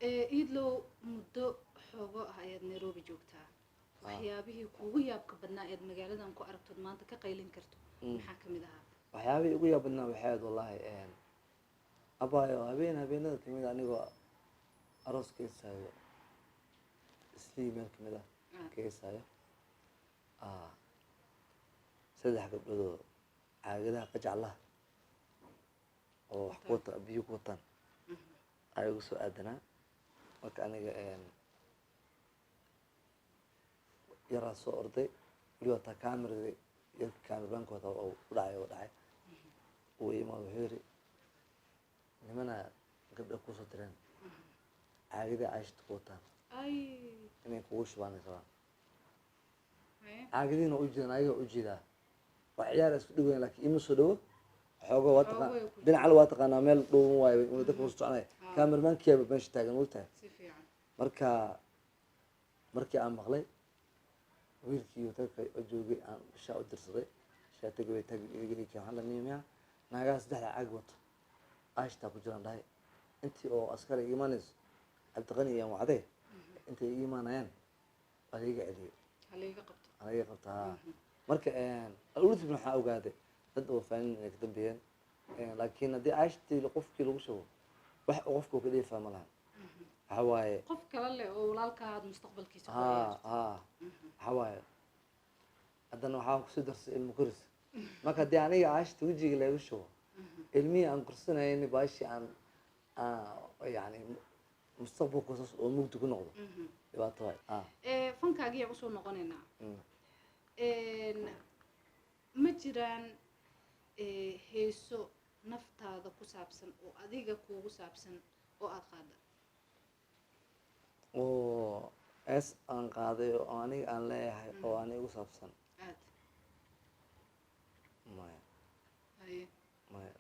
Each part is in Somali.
iidlow muddo xoogo ah ayaad nairobi joogtaa waxyaabihii kuugu yaabka badnaa eed magaaladan ku aragtood maanta ka qaylin karto maxaa ka mid ahaa waxyaabihii ugu yaab badnaa waxay ahayd wallahi abaayo habeenada kamid ah anigoo aroos ka heesaayo islii meel kamid ah ka heesaayo saddex gabdhoodoo caagadaha qajaclaha oo wax ku wata biyo ku wataan ay ugu soo aadanaa marka aniga yaraa soo orday weli wataa kamerada yarka cameramanka wata oo u dhacay uu imaado wuxuu yiri nimana gabdha kusoo direen caagada caashta ku wataan inay kugu shubaanaysa caagadiina u jeedaan ayaga u jeedaa waa ciyaar isku dhaweyn laakiin ima soo dhawo xoogo waa taqaan dhinacal waa taqaanaa meel dhuuban waayo inuu dadka usoo soconaya cameramankiyaaba meesha taagan ogtahay markii aan maqlay wiilkii hotelka oo joogay aan shaa u dirsaday shaatiga way taagigeli waxaan la niimiya naagaha saddexda caag wato aashtaa ku jiraan dhahay intii oo askari imaanayso cabdiqani iyo wacdee intay iga imaanayaan waa laiga celiyey halaga qabtaa marka alulti waxaa ogaaday dad oo faanin inay ka dambeeyeen laakiin haddii aashtii qofkii lagu shubo wax qofka ka dheefaa ma lahan waxa waaye qof kale leh oo walaalkaad mustaqbalkiisa waxa waaye haddana waxaan kusoo darsay ilmo koris marka haddii aniga aashta wejiga laga shubo ilmihii aan korsanayni baashii aan yani mustaqbalka saas oo mugdi ku noqdo dhibaato waay fankaagiyaa usoo noqonaynaa ma jiraan heeso naftaada ku saabsan oo adiga kuugu saabsan oo aada qaada oo ees aan qaaday oo aniga aan leeyahay oo aniga igu saabsan maya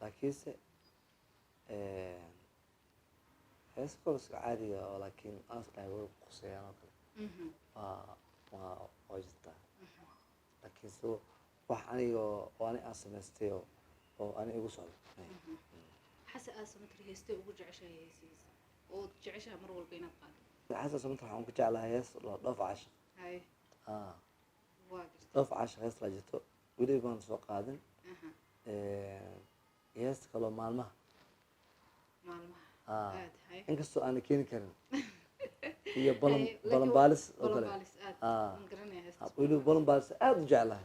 laakiinse hees koloska caadiga oo laakiin aas dhahay way quseeyaan oo kale waa jirtaa laakiinse wax aniga oo ani aan samaystay oo ani igu socdo xase aad samatar heestay ugu jeceshahay heesihiisa oo jeceshaha mar walba inaad qaado xase samatar waxaan ku jeclahay hees dhoof caashaq dhoof caashaq hees laa jirto weli baan soo qaadin heesta kaloo maalmaha inkastoo aana keeni karin iyo balanbaalis oo kale weli balanbaalis aada u jeclahay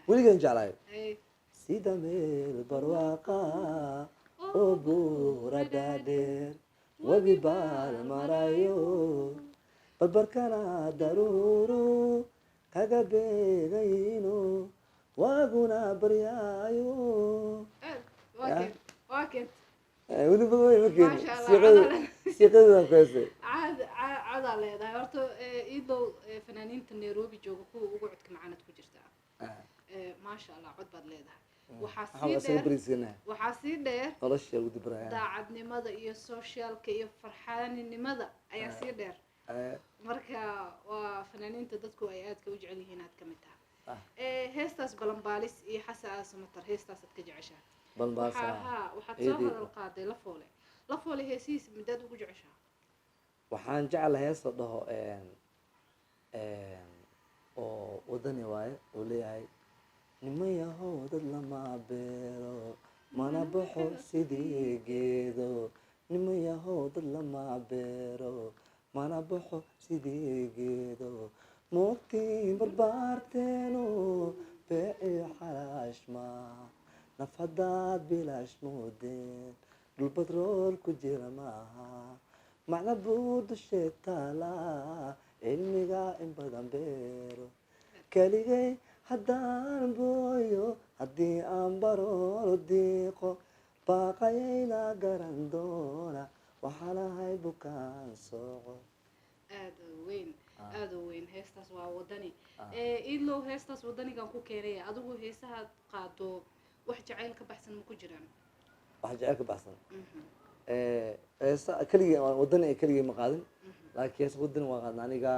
weligaan jeclahay sida meel barwaaqa oo buura dhaadheer webi baal marayo barbarkana daruuro kaga beegayno waaguna baryaayo weliba way markeen siiqadaan ku heesay cadaa leedahay horta iidow fanaaniinta nairobi jooga kuwa ugu codka macanad ku jirtaa maasha allah cod baad leedahay waxaa sii dheer daacadnimada iyo socialka iyo farxaaninimada ayaa sii dheer marka waa fanaaniinta dadku ay aadka u jecel yihiin aad kamid tahay heestaas balanbaalis iyo xase aad samatar heestaasaad ka jeceshaha waxaad soo hadal qaaday lafoole heesihiisa midaad ugu jeceshaha waxaan jecla heesta dhaho oo wadani waaye oo leeyahay nimayahow dad lama beero mana baxo sidii geedo nimayahow dad lama beero mana baxo sidii geedo moogtiin barbaarteeno beeci xalaashma naf haddaad bilaash moodeen dhul badrool ku jira maaha macna buu dusheed taalaa cilmiga in badan beero keligay haddaan booyo haddii aan baroolo diiqo baaqayayna garan doona waxaan ahay bukaan sooco aada u weyn heestaas waa wadani iidlow heestaas wadanigan ku keenaya adigu heesahaad qaado wax jacayl ka baxsan ma ku jiraan wax jacayl ka baxsan heesa keligii wadani ay keligii ma qaadin laakiin heesa wadani waa qaadna aniga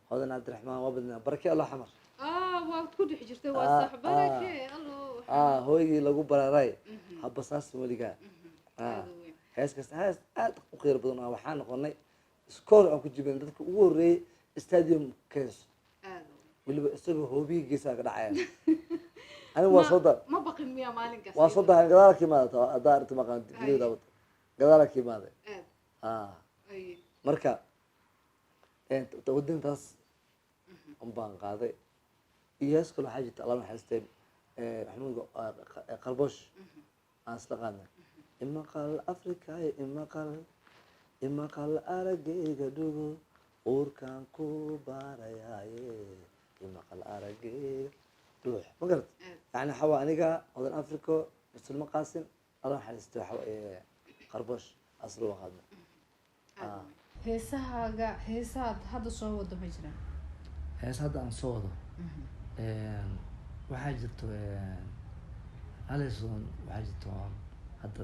hodan cabdiraxmaan waa badnaa barake allah xamar waad ku dhex jirtay waa sax barake allo hooygii lagu bararay habasaas weligaa hees kasta hees aad u qiiro badan waxaan noqonay score aan ku jibin dadka ugu horeeyay stadium kees weliba isagoo hoobiga geesaa ka dhacaya aniga waa soo dar ma baqin miya maalinkaas waa soo dahay gadaal ka imaada adaa arrinta maqaan digleeda wada gadaal ka imaada marka wadintaas baan qaaday iyo hees kale waxaa jirta alla naxariistay maxamuud qalboosh aan isla qaadnay imaqal africa imaqal aragayga dhugo uurkaan ku baarayaaye imaqal aragayga dhuux ma garat yani waxaa waa aniga odan africo muslimo qaasim alla naxariistay waxaa qalboosh asla waa qaadnay heesaad hadda soo wado ma jiraan hees hadda aan soo wado waxaa jirto alison waxaa jirto hadda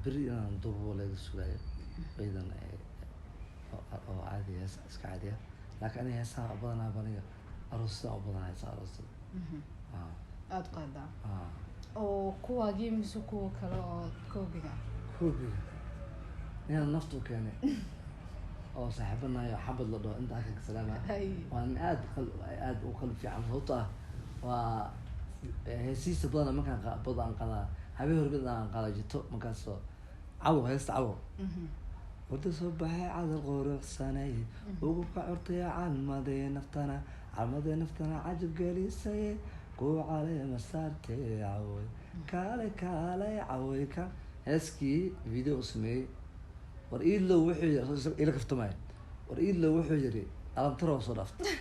beri inaan dubo laga sugaayo ciidan oo caadi hees iska caadiya laakiin aniga heesaha badanaa baniga aroosada u badanaa heesaha aroosada aada qaadaa oo kuwaagii mise kuwa kale oo koobiga inaan naftu keenay oo saaxiibanayo xabad la dhaho inta halka salaama waa nin aad u qalbi fiican sababto ah waa heesiisa badan markaan badan qadaa habeen horbid aan qada jito markaasoo cawo heesta cawo wada soo baxay cadal quruxsanay ugu ka curtay calmadee naftana cajab gelisay ku caleema saartay cawoy kaale cawoy ka heeskii video u sameeyey war iidlow wuxuu ila kaftamay war iidlow wuxuu yiri alamtaro soo dhaftay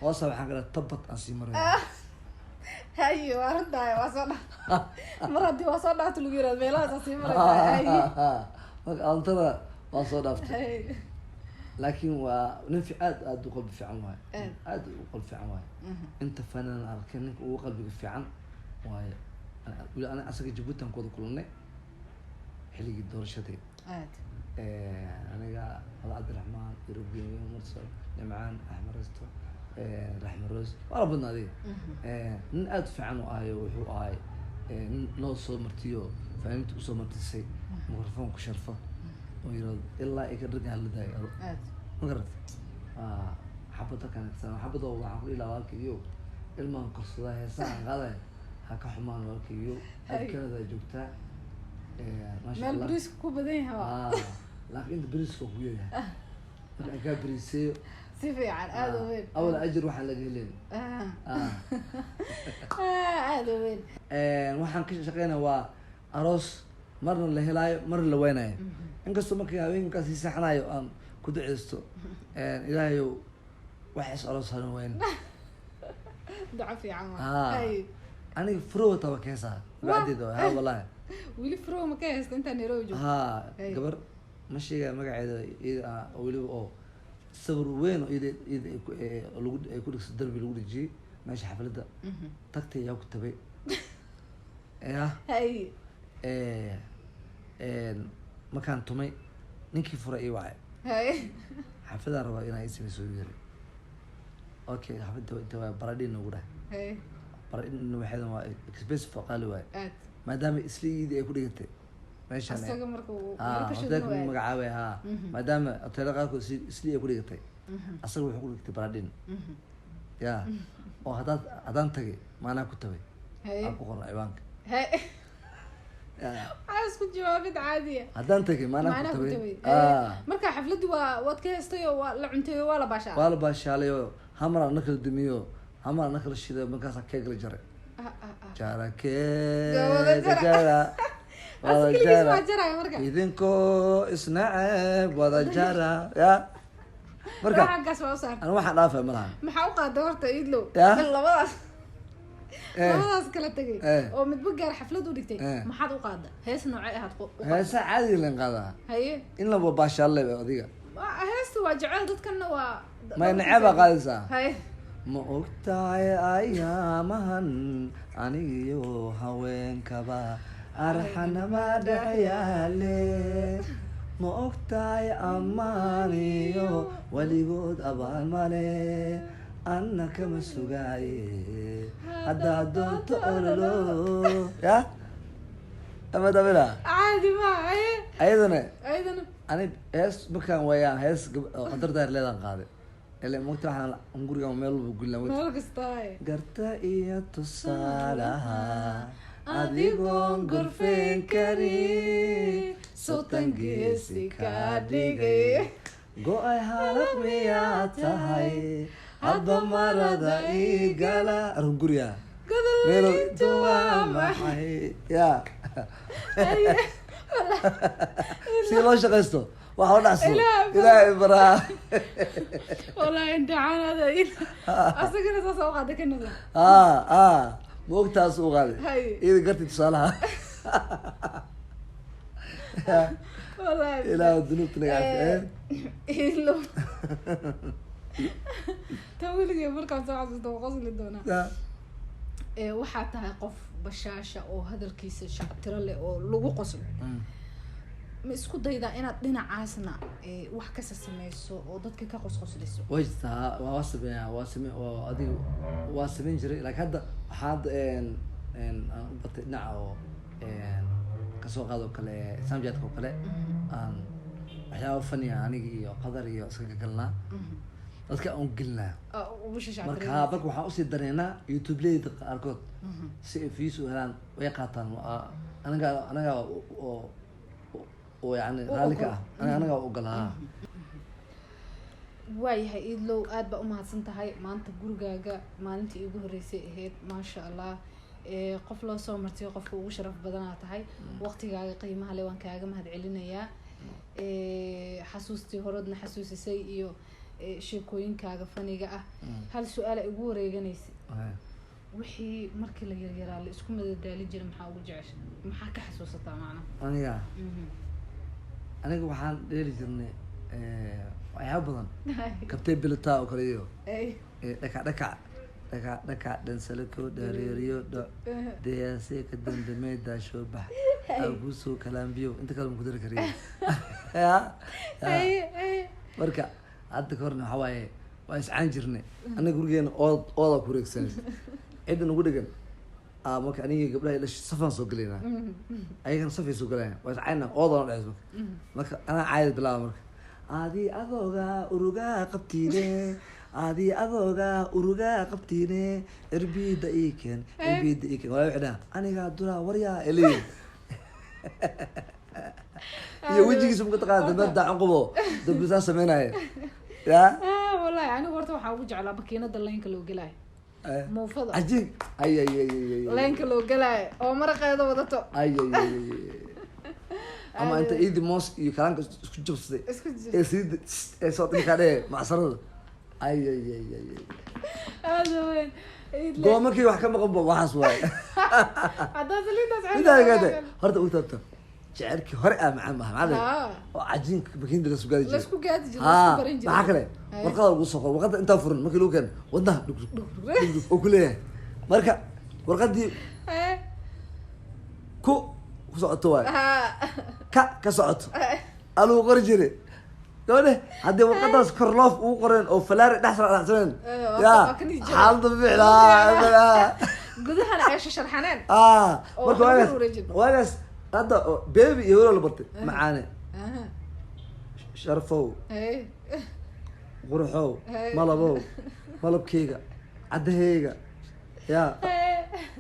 hoosa waxaan kala tabad aan sii maray waa runtahay waa soo dhaaf mar haddii waa soo dhaafta lagu yiraahdo meelahaas sii maraysaa marka alamtara waa soo dhaftay laakiin waa nin aad u qalbi fiican waaye aad u qalbi fiican waaye inta fanaan arkay ninka ugu qalbiga fiican waaye ana asaga Djibouti aan kooda kulannay xilligii doorashadii aniga Cabdiraxmaan Irobiyo Mursal Nimcaan Axmed Rasto Raxmed Roos wala badnaadii nin aad fiican oo ahayo wuxuu ahay nin loo soo martiyo faaminta u soo martisay mikrofon ku sharfa oo yiraahdo ilaa ay ka dhigay haliday ma garat xabada kan xabada waxaan ku ilaa walkiyo ilmaan korsada heesaan qaaday ha ka xumaan walkiyo adkada joogtaa meel bariiska ku badan yahay laakiin bariiska ku yahay marka ka bariisay si fiican aad u weyn awal ajir waxa laga helay aad u weyn waxaan ka shaqeynaa waa aroos marna la helaayo marna la weynayo inkastoo markii haweenkaas saxanayo aan ku duceysto ilaahay wax is aroos hadan weyn duco fiican waa aniga furo taba keesa bacdeedo ha wallahi wili furo ma ka haysto inta Nairobi joogto gabar ma sheega magaceeda iyada waliba oo sawir weyn oo iyada lagu ku dhigso darbi lagu dhijiyay meesha xafladda tagtay yaa ku tabay makaan tumay ninkii fura ii wacay xafladaan rabaa inaa ii sameyso yiri okay xafladda inta waa baradhiin ugu dhahay baradhiin waxaydan waa expensive qaali waay maadaama isliidi ay ku dhigtay meeshaan asaga markuu magacaabay maadaama hotel qaarkood isli ay ku dhigatay asaga wuxuu ku dhigtay baradhiin ya oo haddaan tagay maanaa ku tabay aan ku qornay ciwaanka isku jawaabid caadiya haddaan tagay maanaa ku tabay marka xafladii waad ka heestay oo la cuntay waa la baashaalay oo hamar na kala dumiyo hamar na kala shiday markaas keeg la jaray jara idinkoo isnaceb wada jara ya marka ana waxaan dhaafay malaha maxaa u qaaday horta idlow labadaas kala tagay oo midba gaar xaflad u dhigtay maxaad u qaaday hees noocay ahaad heesa caadi leen qaadaa haye in la baashaalay adiga heesta waa jecel dadkana waa ma nacaba qaadaysaa haye ma ogtahay ayaamahan anigiyo haweenkaba arxanama dhayaale ma ogtahay ammaaniyo weligood abaan male anna kama sugaaye haddaad doonto ololo ya ama damina عادي ما ayadana أيضا ani hees markaan waayaan hees qadar daar leedan qaaday ilaa moogta waxaan guriga meel walba gulna مالك استاي garta iyo tusaalaha adigoon gorfeen karin sotan geesi ka dhigay go-ay halaq miyaa tahay hadba marada igala arun guriga meelo intu waa maxay ya si loo shaqaysto waxa u dhacso ilaahay baraa والله انت عان هذا اصلا اساس اوقات كندا moogtaas u qaaday ida garti tusaalaha والله ilaa dunuubta naga إلو تولي مركز ساعة توقص لي دونا waxaa tahay qof bashaasha oo hadalkiisa shactiro leh oo lagu qoslo ma isku daydaa inaad dhinacaasna wax kasa sameyso oo dadka ka qosqosliso way taa waa sameeyaa waa sameyn jiray laakiin hadda waxaad aan u batay dhinaca oo kasoo qaado kale samjadka oo kale aan waxyaabo faniya aniga iyo qadar iyo iska galnaa dadka aan gelnaa marka waxaan usii dareynaa youtube-leyda qaarkood si ay fiis u helaan way qaataan anaga oo yani raalli ka ah anaga ogolaa waayahay idlow aad baa umahadsan tahay maanta gurigaaga maalintii iigu horeysay ahayd maasha allah qof loo soo martiyo qofka ugu sharaf badanaa tahay waqtigaaga qiimaha le waan kaaga mahad celinayaa xasuustii horodna xasuusisay iyo sheekooyinkaaga faniga ah hal su-aal ay ugu wareeganaysa wixii markii la yaryaraa la isku madadaalin jiray maxaa ugu jecesha maxaa ka xasuusataa macna aniga waxaan dheeli jirnay waxyaaba badan kabtay bilata oo kale iyo dhaka dhansalako dhareeriyo deyaase ka dandamey daashoo bax aguusoo kalaambiyo inta kale ma ku dari kariyo marka hadda ka horna waxaa waaye waa iscaan jirnay anaga gurigeena oodaa ku wareegsanay cidda nagu dhegan marka aniga gabdhaha ila safaan soo gelaynaa ayagana safay soo galayna waa iscaana oodana dhexeys marka anaa caayad bilaaba marka adii adoogaa urugaa qabtiine irbida iken waa wixdhaa anigaa duraa waryaa eliy iyo wejigiisa muka taqaana dambe daacan qabo dambisaa sameynaya ya wallahi anigu horta waxaa ugu jeclaa makiinada laynka loo gelaayo muufada cajiin laynka loo gelaayo oo maraqeeda wadato ama inta iidi moos iyo kalaanka isku jabsaday ee siida ee soo dhinkaa dhee macsarada هذا وين قومك يحكم قبض وحاس واي هذا سليداس عندنا هذا هرت قلت شعرك هرقه مع هذا عجين بكين درس وقاعد يجي لسكو قاعد يجي لسكو برنج معك ورقه وصفه وقت انت فرن ما كيلو كان ودها وكله marka warqadii ku socoto waay ka socoto alu qor jire dole hadii warqadaas kor loof uu qoreen oo falaar dhaxsan ya xaalada ficlaa gudaha ay sharxaneen marka waagas hadda baby iyo wala bartay macaane sharfow qurxow malabkeyga cadaheyga ya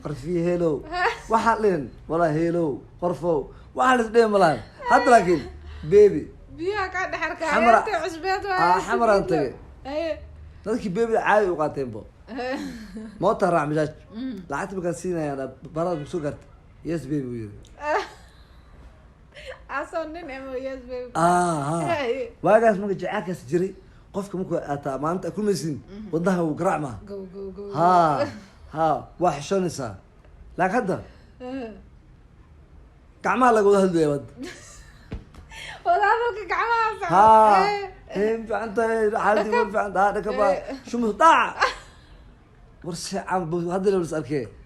qarfi hello waxa leen wala hello qorfow waxa la isdheey malaan hadda laakiin baby biya ka dhaxarka ayta cusbeed waa xamaran tagay dadkii baby caadi u qaateen bo moota raac mijaaj lacagta markaan siinayana barada soo garta yes baby wiil asan nin emo yes baby waagaas marka jacaylkaas jiray qofka markuu ataa maanta ku meesin wadaha uu garaacma ha wax shonisa laakiin hadda gacmaha laga wada hadlaya wad wadaadka gacmaha في عنده حالتي ما في عنده هذا كبا شو مهطع ورسي عم هذا اللي بسألك